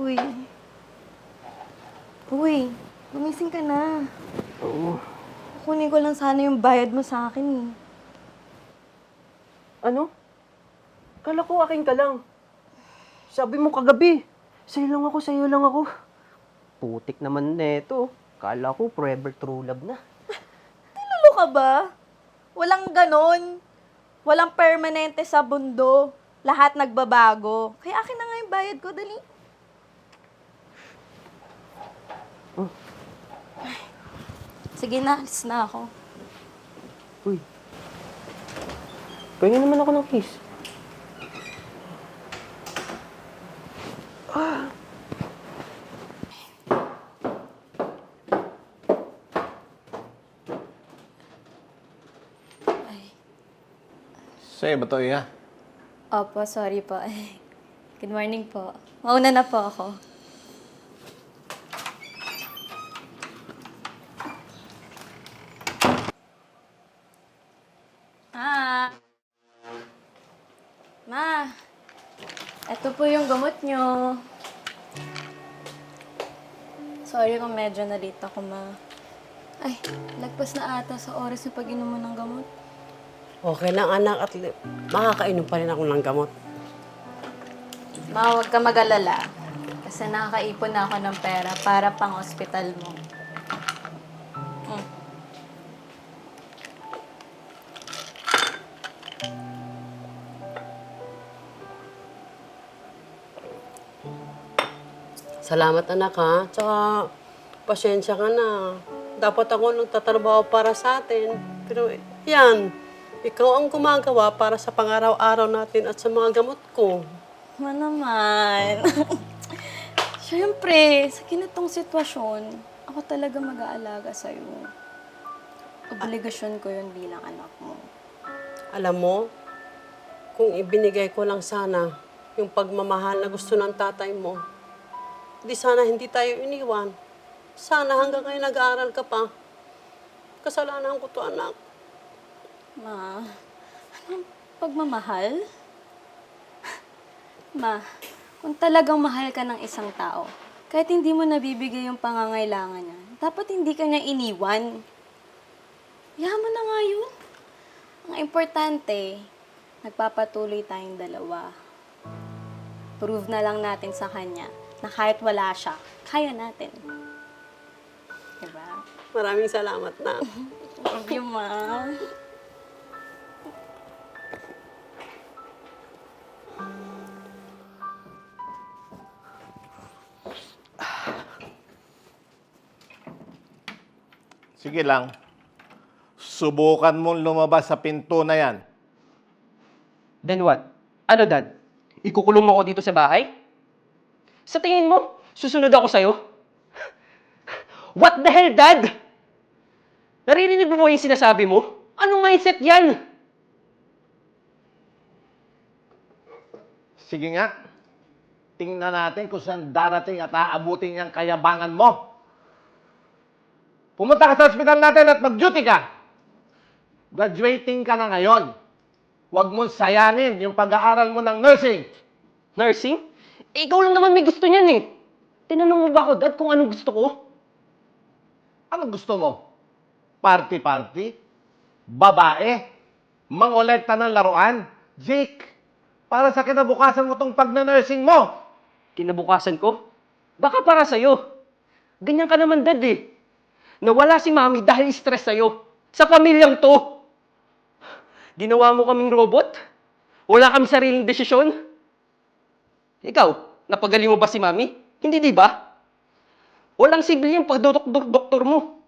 Uy. Uy, gumising ka na. Oo. Kukunin ko lang sana yung bayad mo sa akin eh. Ano? Kala ko akin ka lang. Sabi mo kagabi, sa'yo lang ako. Putik naman neto. Kala ko forever true love na. Ano ka ba? Walang ganon. Walang permanente sa mundo. Lahat nagbabago. Kaya akin na nga yung bayad ko, dali. Oh. Sige na, alis na ako. Uy. Pahingin naman ako ng kiss. Sa'yo ba to, Iya? Opo, sorry po. Good morning po. Mauna na po ako. Ma, eto po yung gamot nyo. Sorry kung medyo na-late ako, ma. Ay, lagpas na ata sa oras na pag-inom mo ng gamot. Okay lang, anak. At makakainom pa rin ako ng gamot. Ma, huwag ka mag-alala. Kasi nakakaipon na ako ng pera para pang ospital mo. Mm. Salamat, anak, ha? Tsaka, pasensya ka na. Dapat ako nagtatrabaho para sa atin. Pero, yan. Ikaw ang gumagawa para sa pangaraw-araw natin at sa mga gamot ko. Ma naman. Siyempre, sa ganitong sitwasyon, ako talaga mag-aalaga sa'yo. Obligasyon ko yun bilang anak mo. Alam mo, kung ibinigay ko lang sana yung pagmamahal na gusto ng tatay mo, di sana hindi tayo iniwan. Sana hanggang ngayon nag-aaral ka pa. Kasalanan ko to, anak. Ma, anong pagmamahal? Ma, kung talagang mahal ka ng isang tao, kahit hindi mo nabibigay yung pangangailangan niya, dapat hindi ka niya iniwan. Yaman na nga yun. Ang importante, nagpapatuloy tayong dalawa. Prove na lang natin sa kanya na kahit wala siya, kaya natin. Diba? Maraming salamat, na. Love you, Ma. Sige lang. Subukan mong lumabas sa pinto na yan. Then what? Ano, Dad? Ikukulong mo ako dito sa bahay? Sa tingin mo, susunod ako sa'yo? What the hell, Dad? Naririnig mo yung sinasabi mo? Anong mindset yan? Sige nga. Tingnan natin kung saan darating at aabutin yung kayabangan mo. Pumunta ka sa ospital natin at mag-duty ka. Graduating ka na ngayon. Huwag mong sayangin yung pag-aaral mo ng nursing. Nursing? Eh, ikaw lang naman may gusto niyan eh. Tinanong mo ba ako, Dad, kung anong gusto ko? Anong gusto mo? Party-party? Babae? Mangolekta ng laruan? Jake, para sa kinabukasan mo tong pag-nursing mo. Kinabukasan ko? Baka para sa'yo. Ganyan ka naman, Dad eh. Nawala si Mami dahil stress sa'yo. Sa pamilyang to. Ginawa mo kaming robot? Wala kami sariling desisyon? Ikaw, napagaling mo ba si Mami? Hindi, di ba? Walang sibil yung pag-doktor mo.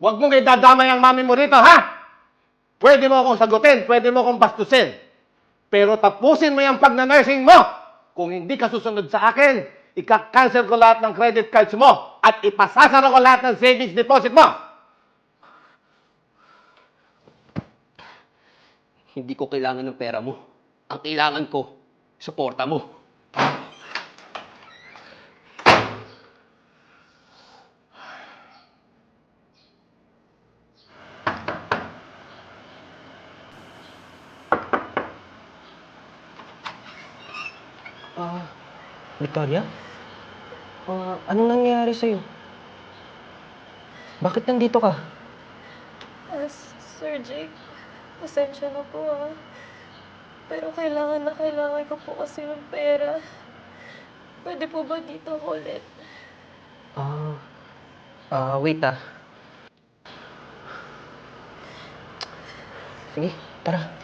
Huwag mong idadamay ang mami mo rito, ha? Pwede mo akong sagutin, pwede mo akong bastusin. Pero tapusin mo yung pag-nursing mo. Kung hindi ka susunod sa akin, ika-cancel ko lahat ng credit cards mo at ipasasara ko lahat ng savings deposit mo. Hindi ko kailangan ng pera mo. Ang kailangan ko, suporta mo. Victoria? Anong nangyayari sa'yo? Bakit nandito ka? Sir Jake, pasensya na po Pero kailangan ko po kasi ng pera. Pwede po ba dito ako ulit? Wait Sige, tara.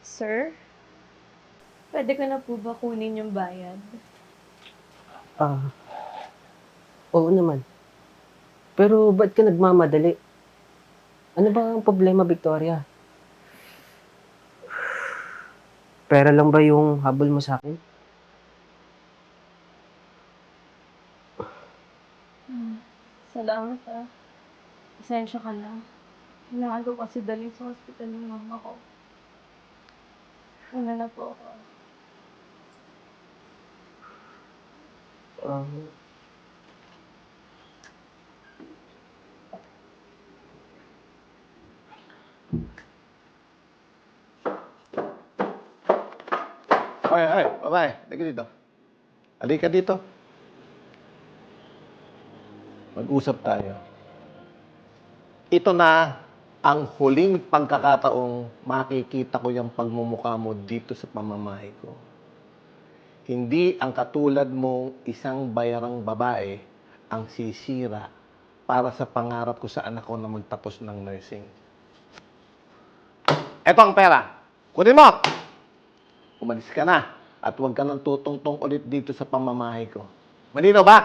Sir? Pwede ko na po ba kunin yung bayad? Oo naman. Pero ba't ka nagmamadali? Ano ba ang problema, Victoria? Pera lang ba yung habol mo sa akin? Salamat Pasensya ka na. Kailangan ko kasi dalhin sa hospital ng mama ko. Una na po ako. Oy, babae, halika dito. Halika dito. Mag-usap tayo. Ito na ang huling pagkakataong makikita ko yung pagmumukha mo dito sa pamamahay ko. Hindi ang katulad mong isang bayarang babae ang sisira para sa pangarap ko sa anak ko na magtapos ng nursing. Eto ang pera. Kunin mo! Umalis ka na at huwag ka nang tutungtong ulit dito sa pamamahay ko. Malinaw ba?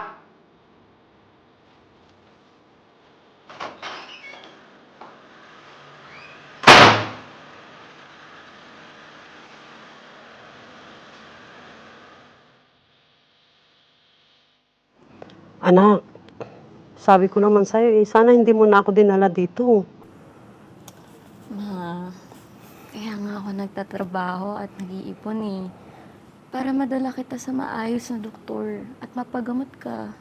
Anak, sabi ko naman sa'yo, sana hindi mo na ako dinala dito. Ma, kaya nga ako nagtatrabaho at nag-iipon para madala kita sa maayos na doktor at mapagamot ka.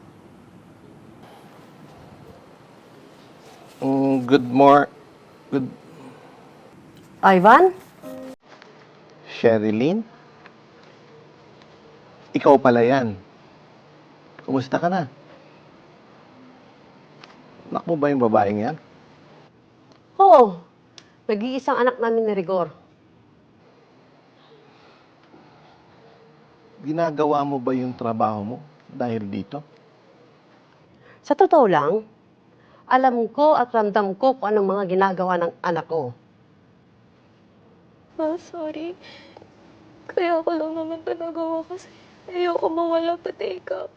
Good. Ivan? Sherilyn? Ikaw pala yan. Kumusta ka na? Anak mo ba yung babaeng yan? Oo. Nag-iisang anak namin ni Rigor. Ginagawa mo ba yung trabaho mo dahil dito? Sa totoo lang, alam ko at ramdam ko kung anong mga ginagawa ng anak ko. Sorry. Kaya ako lang naman ito nagawa kasi ayoko mawala pati ikaw.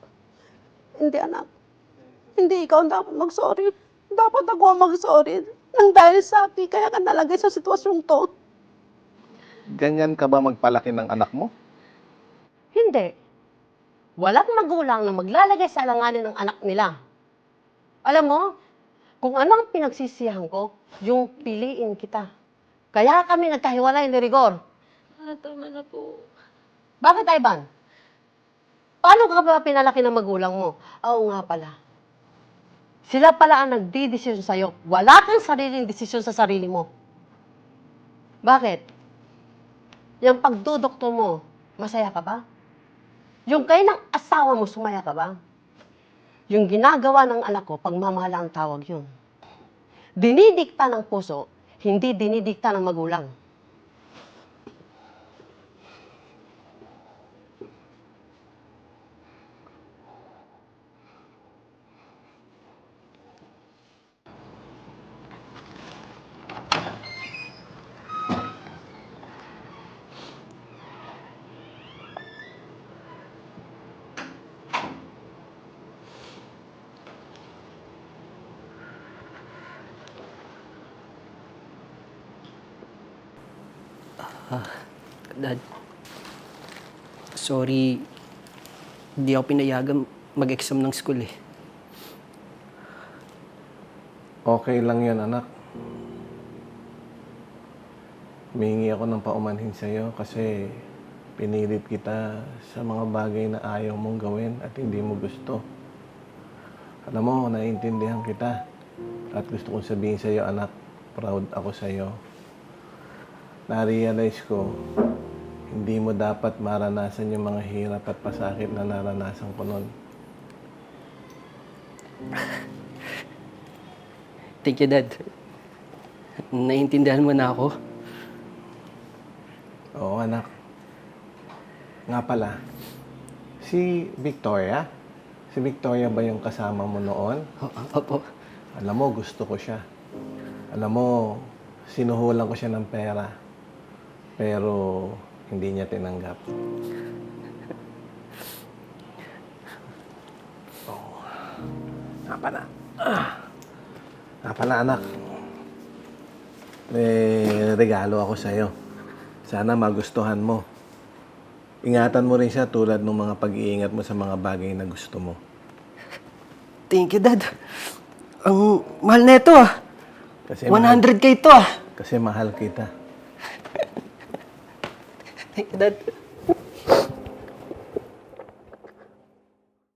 Hindi, anak. Hindi ikaw ang dapat mag-sorry. Dapat ako ang mag-sorry. Nang dahil sa akin, kaya ka nalagay sa sitwasyong to. Ganyan ka ba magpalaki ng anak mo? Hindi. Walang magulang na maglalagay sa alanganin ng anak nila. Alam mo, kung ano ang pinagsisihan ko, yung piliin kita. Kaya kami nagkahiwalay ni Rigor. Tama na po. Bakit, Ivan? Paano ka ba pinalaki ng magulang mo? Oo nga pala. Sila pala ang nagdidesisyon sa'yo. Wala kang sariling desisyon sa sarili mo. Bakit? Yung pagdudoktor mo, masaya ka ba? Yung kayo ng asawa mo, sumaya ka ba? Yung ginagawa ng anak ko, pagmamahal ang tawag yun. Dinidikta ng puso, hindi dinidikta ng magulang. Dad, sorry, hindi ako pinayagan mag-exam ng school eh. Okay lang yan, anak. Humingi ako ng paumanhin sa'yo kasi pinilit kita sa mga bagay na ayaw mong gawin at hindi mo gusto. Alam mo, naiintindihan kita. At gusto kong sabihin sa'yo, anak, proud ako sa'yo. Na-realize ko, hindi mo dapat maranasan yung mga hirap at pasakit na naranasan ko nun. Thank you, Dad. Naiintindihan mo na ako. Oo, anak. Nga pala, si Victoria? Si Victoria ba yung kasama mo noon? Opo. Alam mo, gusto ko siya. Alam mo, sinuhulan ko siya ng pera. Pero hindi niya tinanggap. Oh. Nga pala. Nga pala, anak. May regalo ako sa'yo. Sana magustuhan mo. Ingatan mo rin siya tulad ng mga pag-iingat mo sa mga bagay na gusto mo. Thank you, Dad. Ang mahal na ito, ah. Kasi 100K ito, ah. Kasi mahal kita. Thank you, Dad.